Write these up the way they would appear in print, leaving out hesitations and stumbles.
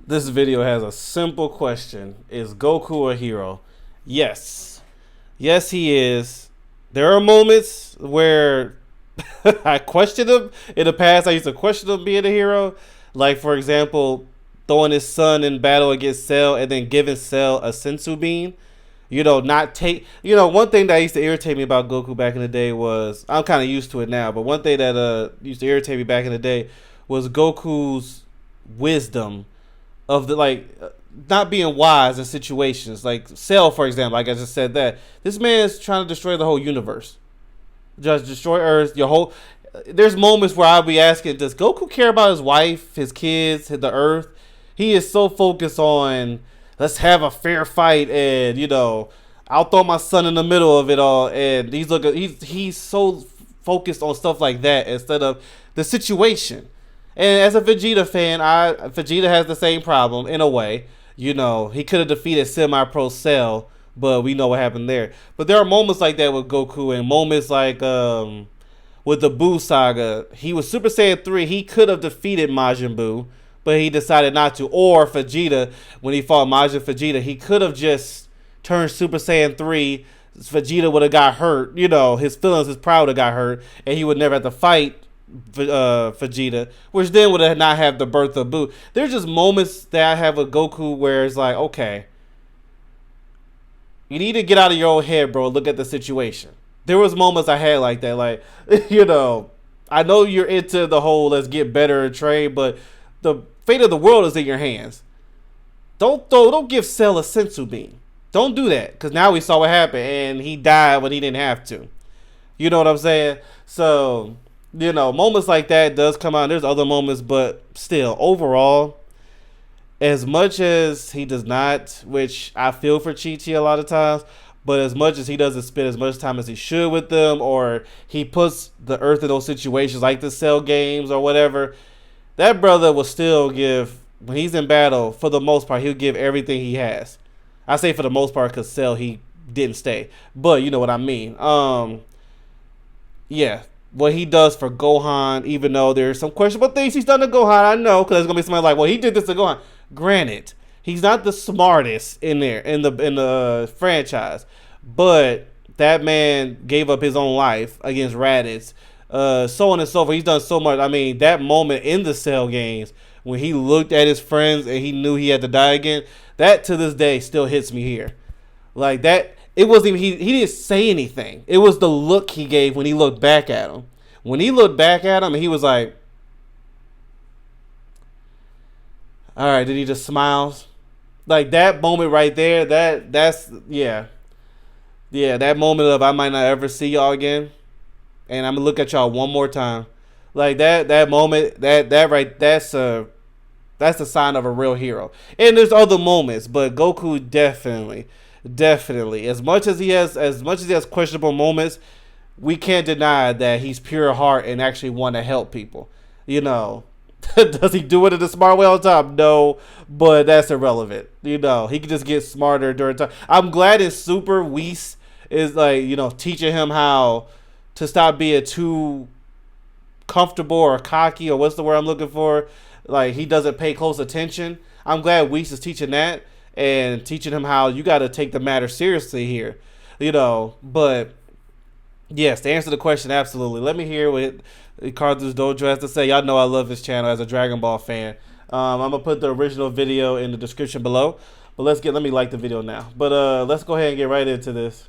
This video has a simple question. Is Goku a hero? Yes. Yes, he is. There are moments where I questioned him. In the past, I used to question him being a hero. Like, for example, throwing his son in battle against Cell and then giving Cell a sensu bean. Not take. One thing that used to irritate me about Goku back in the day was, I'm kind of used to it now, but one thing that used to irritate me back in the day was Goku's wisdom of the not being wise in situations. Like Cell, for example, like I just said, that this man's trying to destroy the whole universe, just destroy Earth. Your whole. There's moments where I'll be asking, does Goku care about his wife, his kids, the Earth? He is so focused on, let's have a fair fight, and I'll throw my son in the middle of it all. And he's so focused on stuff like that instead of the situation. And as a Vegeta fan, Vegeta has the same problem in a way. He could have defeated Semi-Pro Cell, but we know what happened there. But there are moments like that with Goku, and moments like with the Buu saga. He was Super Saiyan 3. He could have defeated Majin Buu, but he decided not to. Or Vegeta, when he fought Majin Vegeta, he could have just turned Super Saiyan 3. Vegeta would have got hurt. His feelings, his pride would have got hurt, and he would never have to fight Vegeta, which then would have not have the birth of Buu. There's just moments that I have with Goku where it's like, okay, you need to get out of your own head, bro. Look at the situation. There was moments I had like that, like I know you're into the whole let's get better and train, but the fate of the world is in your hands. Don't give Cell a sensu bean. Don't do that, because now we saw what happened, and he died when he didn't have to. You know what I'm saying? So moments like that does come out. There's other moments, but still, overall, as much as he does not, which I feel for Chi-Chi a lot of times, but as much as he doesn't spend as much time as he should with them, or he puts the Earth in those situations like the Cell games or whatever, that brother will still give, when he's in battle, for the most part, he'll give everything he has. I say for the most part because Cell, he didn't stay. But you know what I mean. Yeah. What he does for Gohan, even though there's some questionable things he's done to Gohan, I know, because there's gonna be somebody like, well, he did this to Gohan. Granted, he's not the smartest in there in the franchise, but that man gave up his own life against Raditz, so on and so forth. He's done so much. I mean, that moment in the Cell games when he looked at his friends and he knew he had to die again, that to this day still hits me here. Like that. It wasn't even, he didn't say anything. It was the look he gave when he looked back at him. When he looked back at him, he was like, all right, did he just smile? Like that moment right there, that's yeah. Yeah, that moment of I might not ever see y'all again. And I'm gonna look at y'all one more time. Like that moment, that's the sign of a real hero. And there's other moments, but Goku definitely. As much as he has questionable moments, we can't deny that he's pure heart and actually want to help people. Does he do it in a smart way on top? No, but that's irrelevant. He can just get smarter during time. I'm glad in Super Whis is teaching him how to stop being too comfortable or cocky, or what's the word I'm looking for? Like he doesn't pay close attention. I'm glad Whis is teaching that. And teaching him how you got to take the matter seriously here, But yes, to answer the question, absolutely. Let me hear what Carthus Dojo has to say. Y'all know I love his channel as a Dragon Ball fan. I'm gonna put the original video in the description below. But let me like the video now. But let's go ahead and get right into this.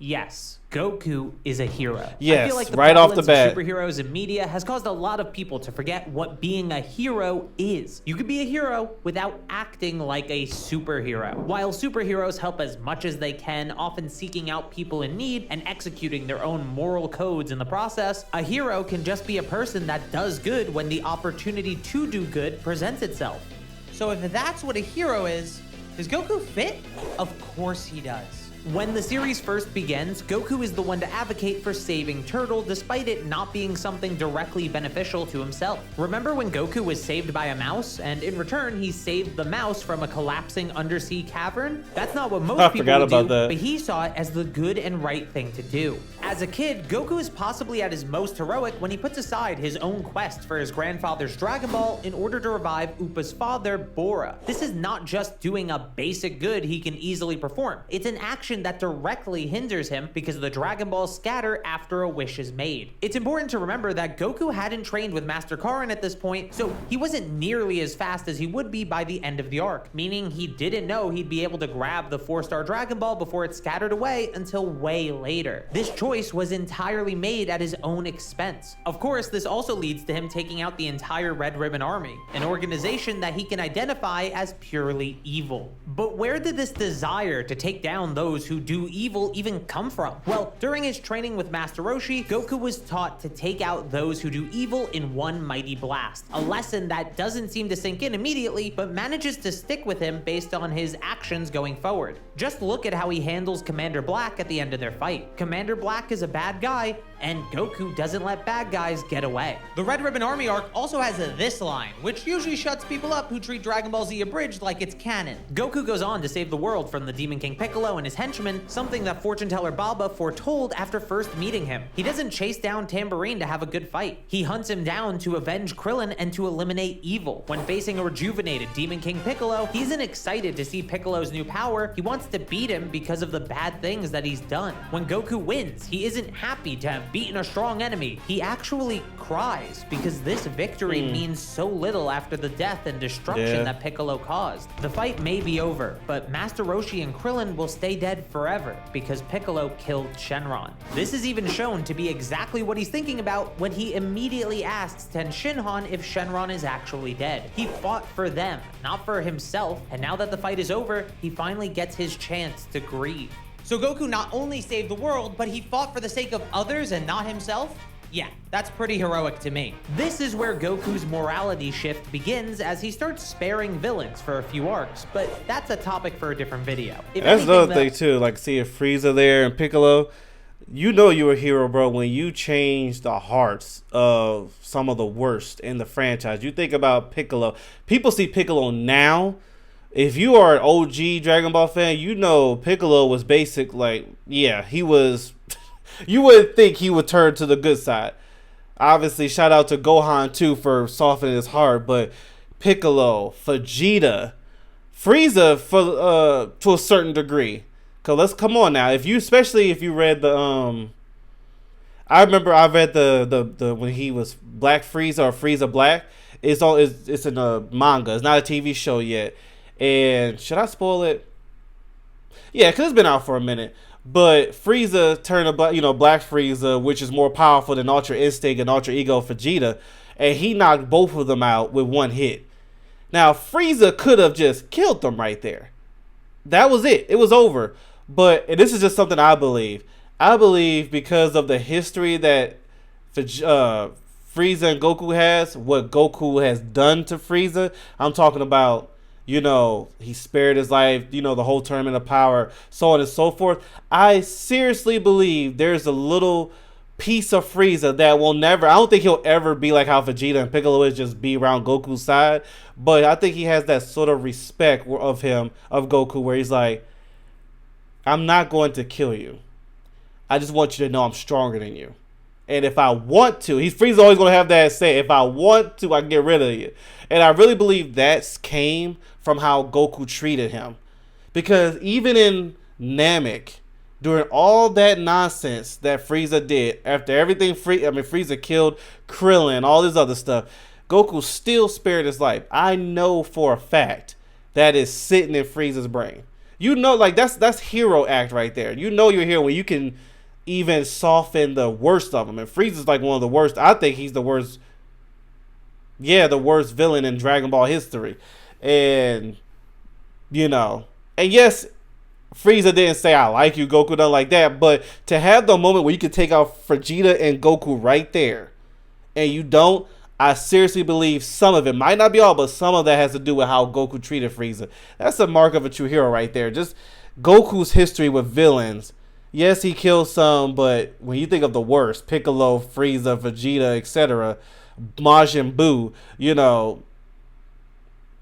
Yes, Goku is a hero. Yes, I feel like the right off the bat. Of superheroes in media has caused a lot of people to forget what being a hero is. You could be a hero without acting like a superhero. While superheroes help as much as they can, often seeking out people in need and executing their own moral codes in the process, a hero can just be a person that does good when the opportunity to do good presents itself. So if that's what a hero is, does Goku fit? Of course he does. When the series first begins, Goku is the one to advocate for saving Turtle despite it not being something directly beneficial to himself. Remember when Goku was saved by a mouse, and in return he saved the mouse from a collapsing undersea cavern? That's not what most people would do, but he saw it as the good and right thing to do. As a kid, Goku is possibly at his most heroic when he puts aside his own quest for his grandfather's Dragon Ball in order to revive Appa's father, Bora. This is not just doing a basic good he can easily perform. It's an action that directly hinders him because the Dragon Balls scatter after a wish is made. It's important to remember that Goku hadn't trained with Master Karin at this point, so he wasn't nearly as fast as he would be by the end of the arc, meaning he didn't know he'd be able to grab the 4-star Dragon Ball before it scattered away until way later. This choice was entirely made at his own expense. Of course, this also leads to him taking out the entire Red Ribbon Army, an organization that he can identify as purely evil. But where did this desire to take down those who do evil even come from? Well, during his training with Master Roshi, Goku was taught to take out those who do evil in one mighty blast, a lesson that doesn't seem to sink in immediately, but manages to stick with him based on his actions going forward. Just look at how he handles Commander Black at the end of their fight. Commander Black is a bad guy, and Goku doesn't let bad guys get away. The Red Ribbon Army arc also has this line, which usually shuts people up who treat Dragon Ball Z Abridged like it's canon. Goku goes on to save the world from the Demon King Piccolo and his henchmen, something that fortune teller Baba foretold after first meeting him. He doesn't chase down Tambourine to have a good fight. He hunts him down to avenge Krillin and to eliminate evil. When facing a rejuvenated Demon King Piccolo, he isn't excited to see Piccolo's new power. He wants to beat him because of the bad things that he's done. When Goku wins, he isn't happy to have beaten a strong enemy. He actually cries because this victory means so little after the death and destruction that Piccolo caused. The fight may be over, but Master Roshi and Krillin will stay dead forever because Piccolo killed Shenron. This is even shown to be exactly what he's thinking about when he immediately asks Ten Shinhan if Shenron is actually dead. He fought for them, not for himself, and now that the fight is over, he finally gets his chance to grieve. So Goku not only saved the world, but he fought for the sake of others and not himself? Yeah, that's pretty heroic to me. This is where Goku's morality shift begins as he starts sparing villains for a few arcs, but that's a topic for a different video. That's another thing too, like seeing Frieza there and Piccolo. You know you're a hero, bro, when you change the hearts of some of the worst in the franchise. You think about Piccolo. People see Piccolo now. If you are an OG Dragon Ball fan, you know Piccolo was basic, like, yeah, he was... You wouldn't think he would turn to the good side. Obviously, shout out to Gohan, too, for softening his heart. But Piccolo, Vegeta, Frieza, for to a certain degree. Because let's come on now. Especially if you read the... I remember I read the when he was Black Frieza or Frieza Black. It's in a manga. It's not a TV show yet. And should I spoil it? Yeah, because it's been out for a minute. But Frieza turned Black Frieza, which is more powerful than Ultra Instinct and Ultra Ego Vegeta, and he knocked both of them out with one hit. Now, Frieza could have just killed them right there. That was it. It was over. And this is just something I believe. I believe because of the history that Frieza and Goku has, what Goku has done to Frieza, I'm talking about, he spared his life, the whole Tournament of Power, so on and so forth. I seriously believe there's a little piece of Frieza that will never, I don't think he'll ever be like how Vegeta and Piccolo is, just be around Goku's side. But I think he has that sort of respect of Goku, where he's like, I'm not going to kill you. I just want you to know I'm stronger than you. And if I want to, Frieza's always going to have that say, if I want to, I can get rid of you. And I really believe that came from how Goku treated him. Because even in Namek, during all that nonsense that Frieza did, after everything Frieza killed Krillin, all this other stuff, Goku still spared his life. I know for a fact that is sitting in Frieza's brain. That's hero act right there. You're here when you can even soften the worst of them. And Frieza's like one of the worst. I think he's the worst. Yeah, the worst villain in Dragon Ball history. And, and yes, Frieza didn't say, I like you, Goku, nothing like that. But to have the moment where you could take out Vegeta and Goku right there, and you don't, I seriously believe some of it, might not be all, but some of that has to do with how Goku treated Frieza. That's a mark of a true hero right there. Just Goku's history with villains. Yes, he killed some, but when you think of the worst, Piccolo, Frieza, Vegeta, etc., Majin Buu, you know,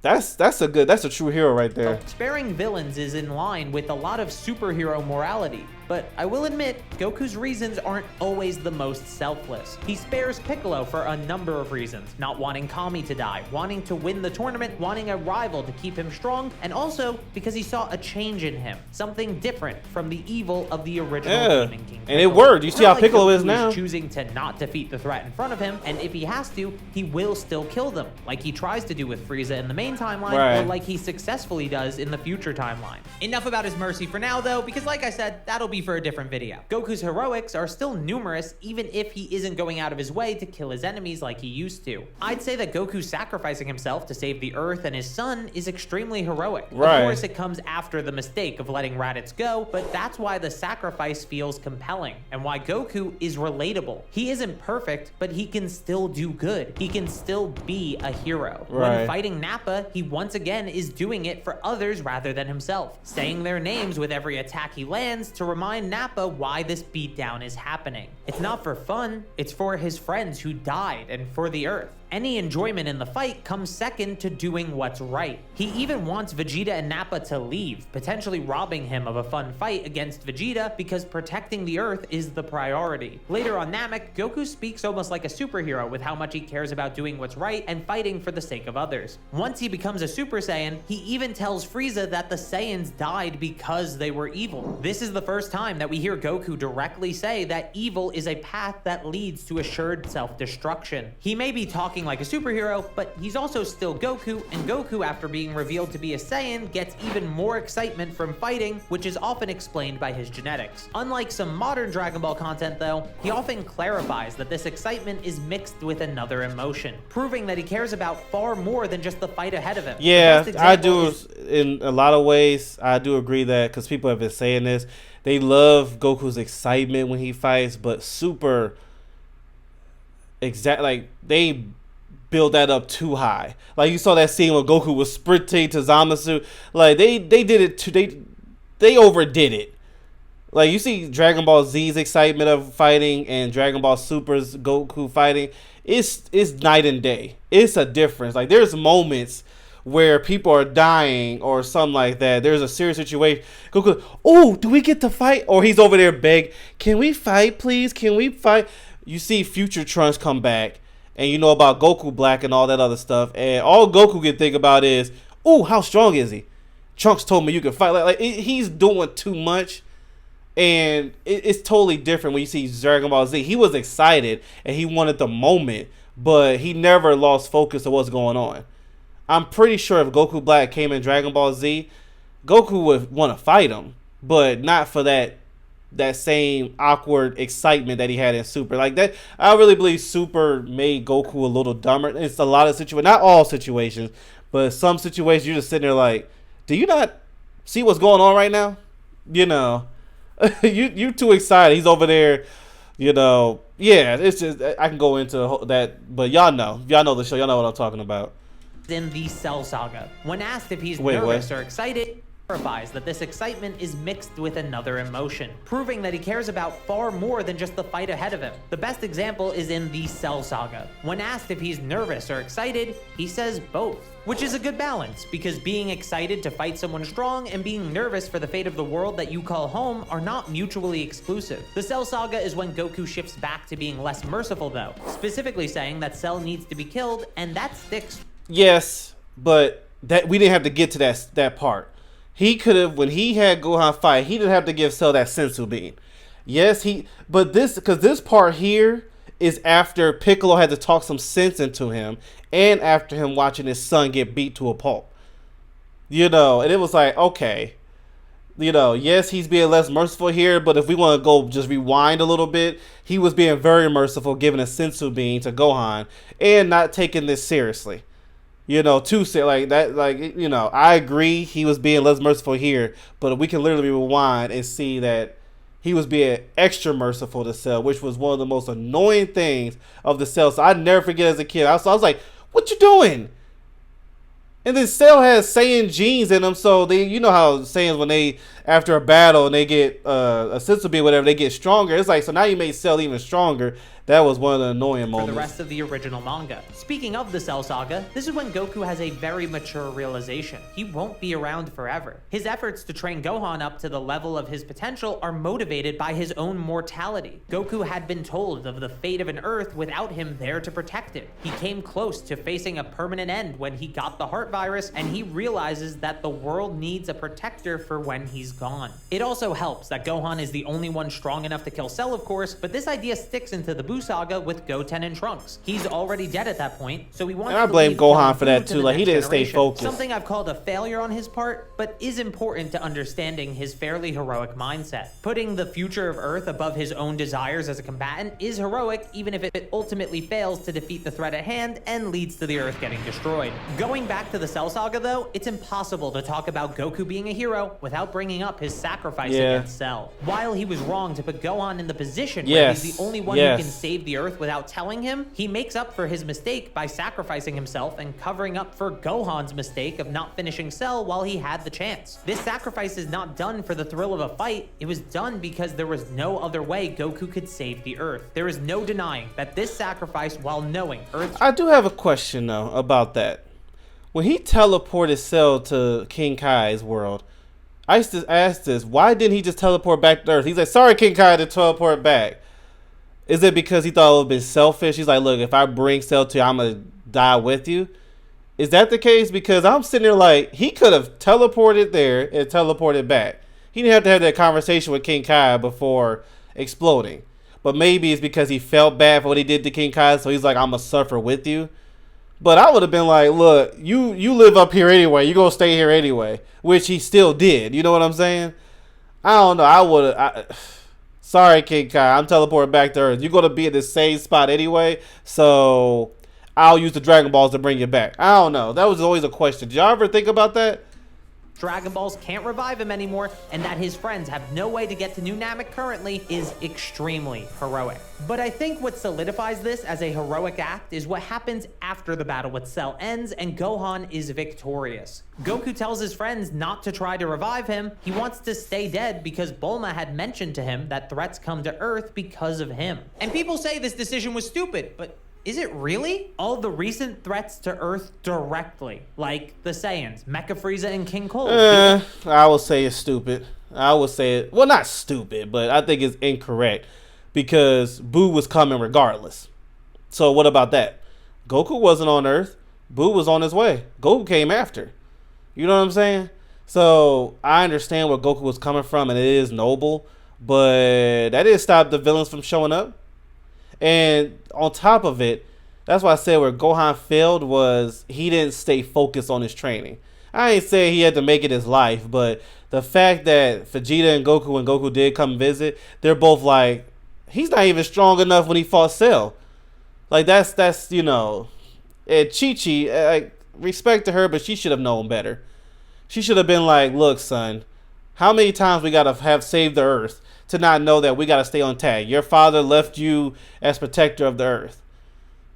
that's a true hero right there. Sparing villains is in line with a lot of superhero morality, but I will admit, Goku's reasons aren't always the most selfless. He spares Piccolo for a number of reasons, not wanting Kami to die, wanting to win the tournament, wanting a rival to keep him strong, and also because he saw a change in him, something different from the evil of the original Demon King Piccolo. And it worked. You see how Piccolo is now? Choosing to not defeat the threat in front of him, and if he has to, he will still kill them, like he tries to do with Frieza in the main timeline, or like he successfully does in the future timeline. Enough about his mercy for now, though, because like I said, that'll be for a different video. Goku's heroics are still numerous, even if he isn't going out of his way to kill his enemies like he used to. I'd say that Goku sacrificing himself to save the Earth and his son is extremely heroic. Of course, it comes after the mistake of letting Raditz go, but that's why the sacrifice feels compelling, and why Goku is relatable. He isn't perfect, but he can still do good. He can still be a hero. When fighting Nappa, he once again is doing it for others rather than himself, saying their names with every attack he lands to remind Nappa why this beatdown is happening. It's not for fun, it's for his friends who died and for the Earth. Any enjoyment in the fight comes second to doing what's right. He even wants Vegeta and Nappa to leave, potentially robbing him of a fun fight against Vegeta because protecting the Earth is the priority. Later on Namek, Goku speaks almost like a superhero with how much he cares about doing what's right and fighting for the sake of others. Once he becomes a Super Saiyan, he even tells Frieza that the Saiyans died because they were evil. This is the first time that we hear Goku directly say that evil is a path that leads to assured self-destruction. He may be talking like a superhero, but he's also still Goku, and Goku, after being revealed to be a Saiyan, gets even more excitement from fighting, which is often explained by his genetics. Unlike some modern Dragon Ball content though, he often clarifies that this excitement is mixed with another emotion, proving that he cares about far more than just the fight ahead of him. Yeah, I do, in a lot of ways, I do agree that, because people have been saying this, they love Goku's excitement when he fights, but Super, like, they build that up too high. Like, you saw that scene where Goku was sprinting to Zamasu. Like, they did it too, they overdid it. Like, you see Dragon Ball Z's excitement of fighting and Dragon Ball Super's Goku fighting, it's night and day. It's a difference. Like, there's moments where people are dying or something like that. There's a serious situation. Goku, oh, do we get to fight? Or he's over there begging, can we fight, please? Can we fight? You see Future Trunks come back, and you know about Goku Black and all that other stuff, and all Goku can think about is, oh, how strong is he? Trunks told me you can fight. Like he's doing too much, and it's totally different when you see Dragon Ball Z. He was excited, and he wanted the moment, but he never lost focus of what's going on. I'm pretty sure if Goku Black came in Dragon Ball Z, Goku would want to fight him, but not for that same awkward excitement that he had in Super. Like that, I really believe Super made Goku a little dumber. It's a lot of situations, not all situations, but some situations you're just sitting there like, do you not see what's going on right now? You know, you too excited. He's over there, you know. Yeah, it's just, I can go into that, but y'all know the show. Y'all know what I'm talking about. In the Cell Saga, when asked if he's nervous or excited, clarifies that this excitement is mixed with another emotion, proving that he cares about far more than just the fight ahead of him. The best example is in the Cell Saga. When asked if he's nervous or excited, he says both, which is a good balance, because being excited to fight someone strong and being nervous for the fate of the world that you call home are not mutually exclusive. The Cell Saga is when Goku shifts back to being less merciful though, specifically saying that Cell needs to be killed, and that sticks. Yes, but that we didn't have to get to that part. He could have, when he had Gohan fight, he didn't have to give Cell that sensu bean. Yes, but this part here is after Piccolo had to talk some sense into him, and after him watching his son get beat to a pulp. You know, and it was like, okay, you know, yes, he's being less merciful here, but if we want to go just rewind a little bit, he was being very merciful, giving a sensu bean to Gohan, and not taking this seriously. You know, like that, like, you know, I agree he was being less merciful here, but we can literally rewind and see that he was being extra merciful to Cell, which was one of the most annoying things of the Cell. So I never forget as a kid. I was like, what you doing? And then Cell has Saiyan genes in them, so they, you know how Saiyans, when they, after a battle and they get a senzu bean, whatever, they get stronger. It's like, so now you made Cell even stronger. That was one of the annoying moments. For the rest of the original manga. Speaking of the Cell Saga, this is when Goku has a very mature realization. He won't be around forever. His efforts to train Gohan up to the level of his potential are motivated by his own mortality. Goku had been told of the fate of an Earth without him there to protect him. He came close to facing a permanent end when he got the heart virus, and he realizes that the world needs a protector for when he's gone. It also helps that Gohan is the only one strong enough to kill Cell, of course, but this idea sticks into the Buu Saga with Goten and Trunks. He's already dead at that point, so he wants to I blame leave Gohan Kung for that Fu to too. the Like, he next didn't stay generation. focused. Something I've called a failure on his part, but is important to understanding his fairly heroic mindset. Putting the future of Earth above his own desires as a combatant is heroic, even if it ultimately fails to defeat the threat at hand and leads to the Earth getting destroyed. Going back to the Cell Saga though, it's impossible to talk about Goku being a hero without bringing up his sacrifice against Cell. While he was wrong to put Gohan in the position where he's the only one who can save the Earth without telling him, he makes up for his mistake by sacrificing himself and covering up for Gohan's mistake of not finishing Cell while he had the chance. This sacrifice is not done for the thrill of a fight, it was done because there was no other way Goku could save the Earth. There is no denying that this sacrifice, while knowing Earth's— I do have a question though about that. When he teleported Cell to King Kai's world, I used to ask this, why didn't he just teleport back to Earth? He's like, sorry King Kai, to teleport back. Is it because he thought it would have been selfish? He's like, look, if I bring Cell to you, I'm going to die with you. Is that the case? Because I'm sitting there like, he could have teleported there and teleported back. He didn't have to have that conversation with King Kai before exploding. But maybe it's because he felt bad for what he did to King Kai, so he's like, I'm going to suffer with you. But I would have been like, look, you live up here anyway. You're going to stay here anyway. Which he still did. You know what I'm saying? I don't know. I would have... Sorry, King Kai, I'm teleporting back to Earth. You're going to be at the same spot anyway, so I'll use the Dragon Balls to bring you back. I don't know. That was always a question. Did y'all ever think about that? Dragon Balls can't revive him anymore, and that his friends have no way to get to New Namek currently is extremely heroic. But I think what solidifies this as a heroic act is what happens after the battle with Cell ends and Gohan is victorious. Goku tells his friends not to try to revive him. He wants to stay dead because Bulma had mentioned to him that threats come to Earth because of him. And people say this decision was stupid, but is it really? All the recent threats to Earth directly, like the Saiyans, Mecha Frieza, and King Cold. I would say it's stupid. I would say it, well, not stupid, but I think it's incorrect because Buu was coming regardless. So what about that? Goku wasn't on Earth. Buu was on his way. Goku came after. You know what I'm saying? So I understand where Goku was coming from, and it is noble, but that didn't stop the villains from showing up. And on top of it, that's why I said where Gohan failed was he didn't stay focused on his training. I ain't say he had to make it his life, but the fact that Vegeta and Goku, when Goku did come visit, they're both like, he's not even strong enough when he fought Cell. Like, that's you know, and Chi-Chi, like, respect to her, but she should have known better. She should have been like, look, son, how many times we gotta have saved the Earth to not know that we gotta stay on tag? Your father left you as protector of the Earth.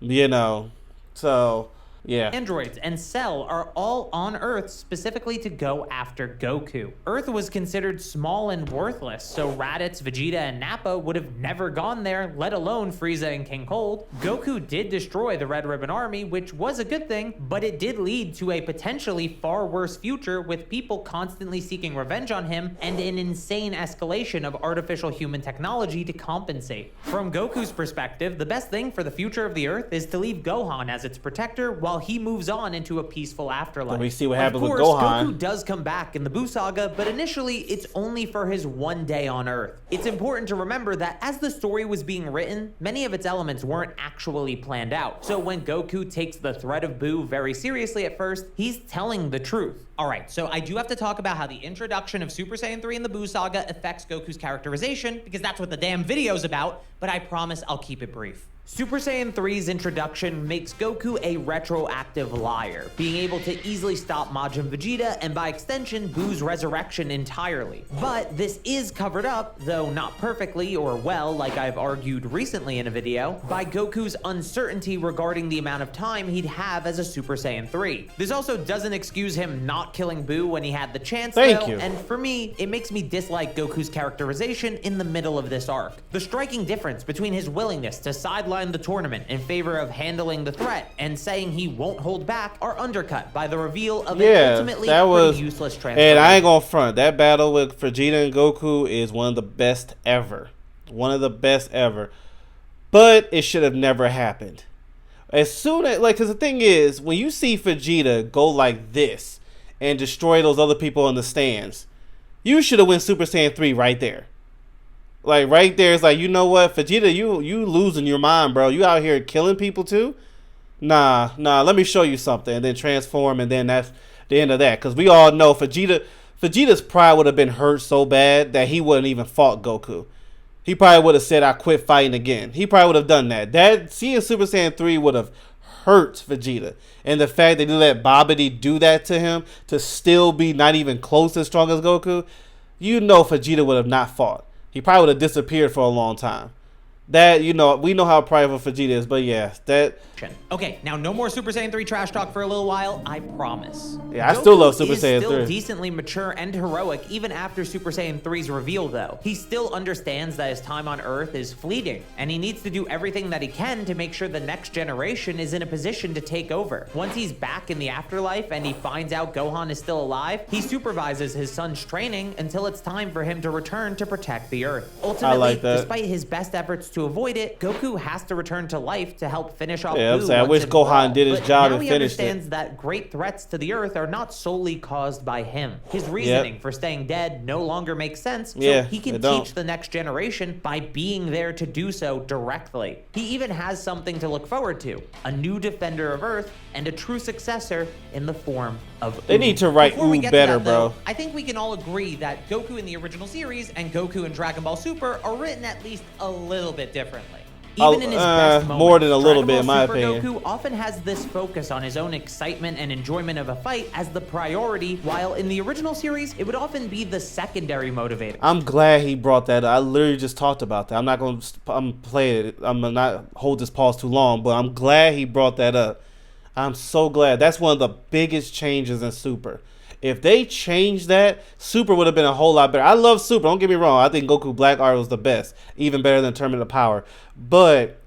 You know, so yeah. Androids and Cell are all on Earth specifically to go after Goku. Earth was considered small and worthless, so Raditz, Vegeta, and Nappa would have never gone there, let alone Frieza and King Cold. Goku did destroy the Red Ribbon Army, which was a good thing, but it did lead to a potentially far worse future with people constantly seeking revenge on him and an insane escalation of artificial human technology to compensate. From Goku's perspective, the best thing for the future of the Earth is to leave Gohan as its protector while he moves on into a peaceful afterlife. We see what happens with Gohan. Goku Does come back in the Buu Saga, but initially it's only for his one day on Earth. It's important to remember that as the story was being written, many of its elements weren't actually planned out. So when Goku takes the threat of Buu very seriously at first, he's telling the truth. Alright, so I do have to talk about how the introduction of Super Saiyan 3 in the Buu Saga affects Goku's characterization, because that's what the damn video's about, but I promise I'll keep it brief. Super Saiyan 3's introduction makes Goku a retroactive liar, being able to easily stop Majin Vegeta and by extension Boo's resurrection entirely. But this is covered up, though not perfectly or well like I've argued recently in a video, by Goku's uncertainty regarding the amount of time he'd have as a Super Saiyan 3. This also doesn't excuse him not killing Boo when he had the chance Thank you. and for me, it makes me dislike Goku's characterization in the middle of this arc. The striking difference between his willingness to sideline the tournament in favor of handling the threat and saying he won't hold back are undercut by the reveal of an ultimately pretty useless transformation. And I ain't gonna front, that battle with Vegeta and Goku is one of the best ever. One of the best ever. But it should have never happened. As soon as, like, because the thing is, when you see Vegeta go like this and destroy those other people in the stands, you should have went Super Saiyan 3 right there. Like, right there, it's like, you know what, Vegeta, you losing your mind, bro. You out here killing people too? Nah, let me show you something. And then transform, and then that's the end of that. Because we all know Vegeta's pride would have been hurt so bad that he wouldn't even fought Goku. He probably would have said, I quit fighting again. He probably would have done that. Seeing Super Saiyan 3 would have hurt Vegeta. And the fact that he let Babidi do that to him to still be not even close as strong as Goku, you know Vegeta would have not fought. He probably would have disappeared for a long time. That, you know, we know how prideful Vegeta is, but yeah, that... Okay, now no more Super Saiyan 3 trash talk for a little while, I promise. Yeah, I still love Super Saiyan 3. Goku is still decently mature and heroic even after Super Saiyan 3's reveal, though. He still understands that his time on Earth is fleeting, and he needs to do everything that he can to make sure the next generation is in a position to take over. Once he's back in the afterlife and he finds out Gohan is still alive, he supervises his son's training until it's time for him to return to protect the Earth. Ultimately, despite his best efforts to avoid it, Goku has to return to life to help finish off Boo. I wish Gohan did his job and finished it. Now he understands that great threats to the Earth are not solely caused by him. His reasoning for staying dead no longer makes sense, so he can teach the next generation by being there to do so directly. He even has something to look forward to, a new defender of Earth and a true successor in the form of They need to write Ooh better, bro. I think we can all agree that Goku in the original series and Goku in Dragon Ball Super are written at least a little bit differently. Even in his best moments, more than a little bit, in my opinion. Goku often has this focus on his own excitement and enjoyment of a fight as the priority, while in the original series, it would often be the secondary motivator. I'm glad he brought that up. I literally just talked about that. I'm not going to play it. I'm going to not hold this pause too long, but I'm glad he brought that up. I'm so glad. That's one of the biggest changes in Super. If they changed that, Super would have been a whole lot better. I love Super, don't get me wrong. I think Goku Black Art was the best, even better than Tournament of Power. But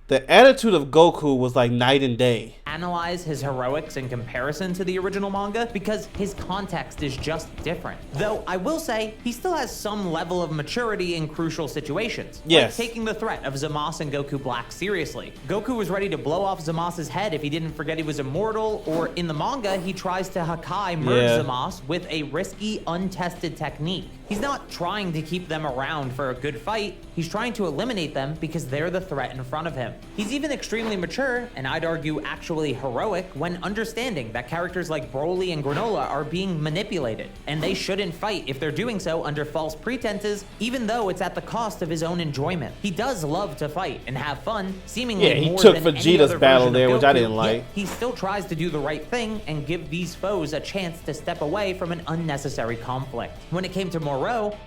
the attitude of Goku was like night and day. Analyze his heroics in comparison to the original manga because his context is just different. Though I will say he still has some level of maturity in crucial situations. Yes. Like taking the threat of Zamasu and Goku Black seriously. Goku was ready to blow off Zamasu's head if he didn't forget he was immortal, or in the manga he tries to Hakai merge Zamasu with a risky, untested technique. He's not trying to keep them around for a good fight, he's trying to eliminate them because they're the threat in front of him. He's even extremely mature, and I'd argue actually heroic, when understanding that characters like Broly and Granola are being manipulated, and they shouldn't fight if they're doing so under false pretenses, even though it's at the cost of his own enjoyment. He does love to fight and have fun, seemingly he more took than Vegeta's any other battle there, Goku, which I didn't like. Yet he still tries to do the right thing and give these foes a chance to step away from an unnecessary conflict. When it came to Moro,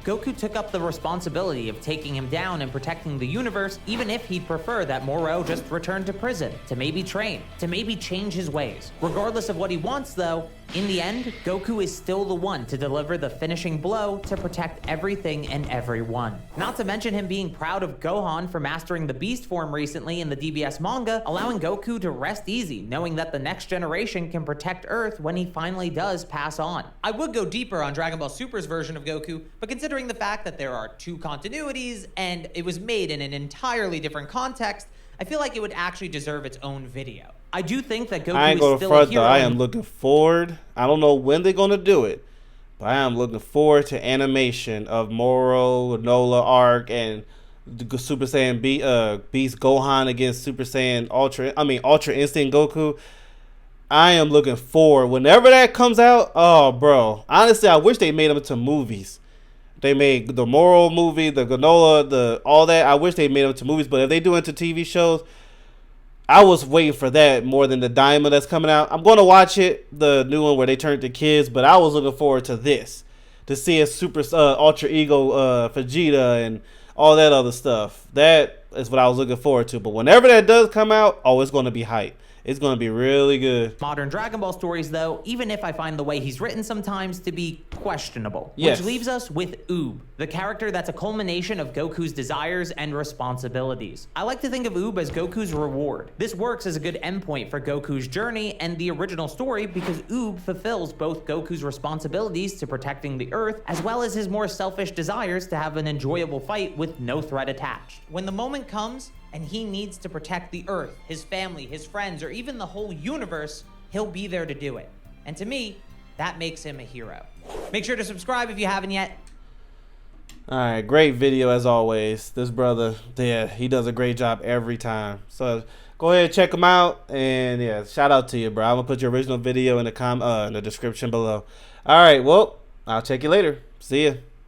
Goku took up the responsibility of taking him down and protecting the universe, even if he'd prefer that Moro just return to prison, to maybe train, to maybe change his ways. Regardless of what he wants though, in the end, Goku is still the one to deliver the finishing blow to protect everything and everyone. Not to mention him being proud of Gohan for mastering the Beast form recently in the DBS manga, allowing Goku to rest easy, knowing that the next generation can protect Earth when he finally does pass on. I would go deeper on Dragon Ball Super's version of Goku, but considering the fact that there are two continuities and it was made in an entirely different context, I feel like it would actually deserve its own video. I do think that Goku is still a hero. I am looking forward. I don't know when they're going to do it, but I am looking forward to animation of Moro, Nola arc, and Super Saiyan Beast Gohan against Super Saiyan Ultra Instinct Goku. I am looking forward. Whenever that comes out, oh, bro. Honestly, I wish they made them into movies. They made the Moral movie, the Granola, all that. I wish they made them to movies, but if they do into TV shows, I was waiting for that more than the Diamond that's coming out. I'm going to watch it, the new one where they turned to kids, but I was looking forward to this, to see a super alter ego Vegeta and all that other stuff. That is what I was looking forward to. But whenever that does come out, oh, it's going to be hype. It's going to be really good. Modern Dragon Ball stories, though, even if I find the way he's written sometimes to be questionable. Yes. Which leaves us with Oob, the character that's a culmination of Goku's desires and responsibilities. I like to think of Oob as Goku's reward. This works as a good endpoint for Goku's journey and the original story because Oob fulfills both Goku's responsibilities to protecting the Earth as well as his more selfish desires to have an enjoyable fight with no threat attached. When the moment comes, and he needs to protect the Earth, his family, his friends, or even the whole universe, he'll be there to do it. And to me, that makes him a hero. Make sure to subscribe if you haven't yet. All right, great video as always. This brother, yeah, he does a great job every time. So go ahead and check him out. And yeah, shout out to you, bro. I'm gonna put your original video in the description below. All right, well, I'll check you later. See ya.